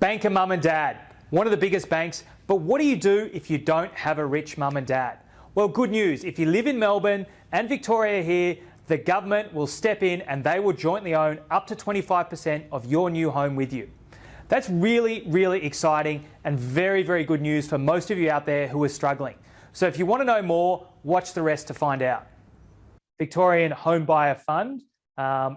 Banker mum and dad, one of the biggest banks, but what do you do if you don't have a rich mum and dad? Well, good news. If you live in Melbourne and Victoria here, the government will step in and they will jointly own up to 25% of your new home with you. That's really, really exciting and very, very good news for most of you out there who are struggling. So if you want to know more, watch the rest to find out. Victorian Homebuyer Fund.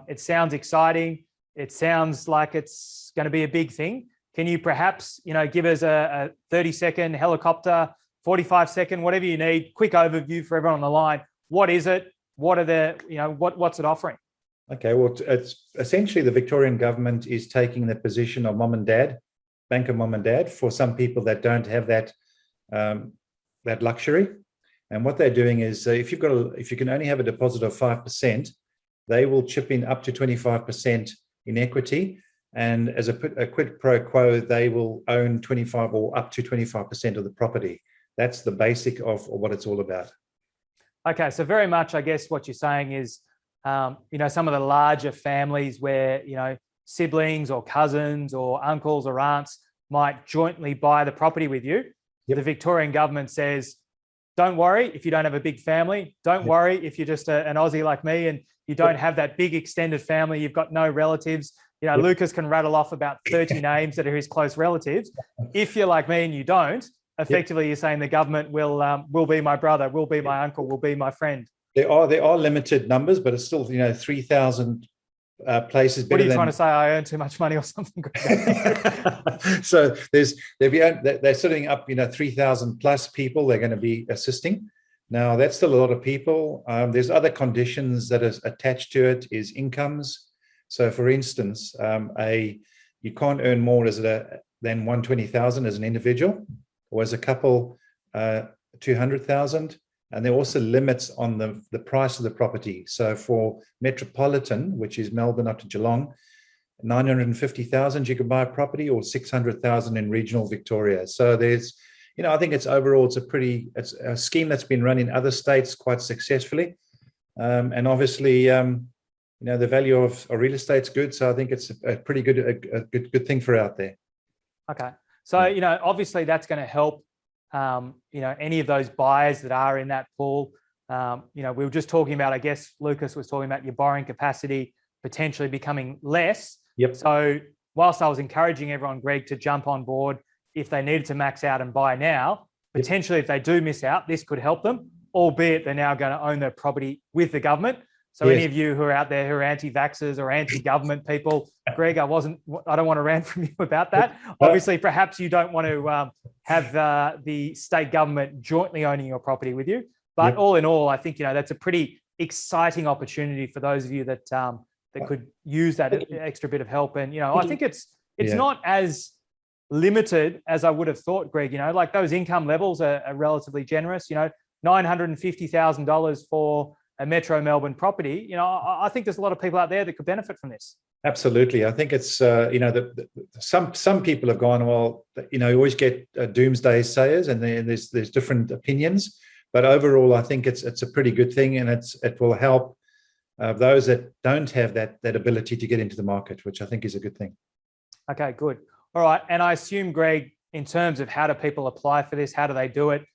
It sounds exciting. It sounds like it's going to be a big thing. Can you perhaps, give us a 30-second helicopter, 45-second, whatever you need, quick overview for everyone on the line? What is it? What are the, what's it offering? Okay, well, it's essentially the Victorian government is taking the position of mum and dad, banker mum and dad, for some people that don't have that that luxury. And what they're doing is, if you can only have a deposit of 5%, they will chip in up to 25% in equity, and as a quid pro quo, they will own 25 or up to 25% of the property. That's the basic of what it's all about. Okay, so very much, I guess what you're saying is, some of the larger families where, siblings or cousins or uncles or aunts might jointly buy the property with you. Yep. The Victorian government says, don't worry if you don't have a big family. Don't worry if you're just an Aussie like me and you don't have that big extended family. You've got no relatives. Lucas can rattle off about 30 names that are his close relatives. If you're like me and you don't, effectively you're saying the government will be my brother, will be my uncle, will be my friend. There are limited numbers, but it's still 3,000 places. What are you trying to say? I earn too much money or something? So they're sitting up 3,000 plus people they're going to be assisting. Now that's still a lot of people. There's other conditions that are attached to it, is incomes. So for instance, you can't earn more than 120,000 as an individual, or as a couple 200,000. And there are also limits on the price of the property. So for metropolitan, which is Melbourne up to Geelong, 950,000 you can buy a property, or 600,000 in regional Victoria. So there's, I think it's a scheme that's been run in other states quite successfully. And obviously, the value of real estate's good. So I think it's a pretty good thing for out there. Okay. So, obviously that's going to help any of those buyers that are in that pool. We were just talking about, I guess Lucas was talking about your borrowing capacity potentially becoming less. Yep. So whilst I was encouraging everyone, Greg, to jump on board if they needed to max out and buy now, potentially if they do miss out, this could help them, albeit they're now going to own their property with the government. So any of you who are out there who are anti-vaxxers or anti-government people, Greg, I don't want to rant from you about that. Obviously, perhaps you don't want to have the state government jointly owning your property with you. But all in all, I think, that's a pretty exciting opportunity for those of you that could use that extra bit of help. And, I think it's not as limited as I would have thought, Greg. Like those income levels are relatively generous. $950,000 for a Metro Melbourne property. I think there's a lot of people out there that could benefit from this. Absolutely. I think it's, some people have gone, well, you always get doomsday sayers and there's different opinions, but overall, I think it's a pretty good thing, and it will help those that don't have that ability to get into the market, which I think is a good thing. Okay, good. All right. And I assume, Greg, in terms of how do people apply for this, how do they do it?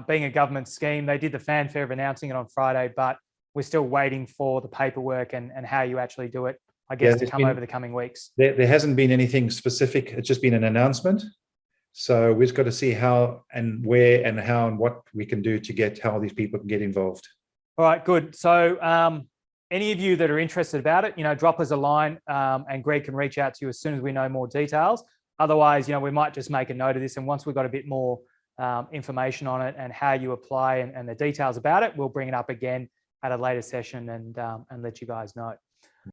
Being a government scheme, they did the fanfare of announcing it on Friday, but we're still waiting for the paperwork and how you actually do it, I guess, to come over the coming weeks. There hasn't been anything specific. It's just been an announcement. So we've got to see how and where and how and what we can do to get how these people can get involved. All right, good. So any of you that are interested about it, drop us a line and Greg can reach out to you as soon as we know more details. Otherwise, we might just make a note of this, and once we've got a bit more information on it and how you apply and the details about it, we'll bring it up again at a later session and let you guys know.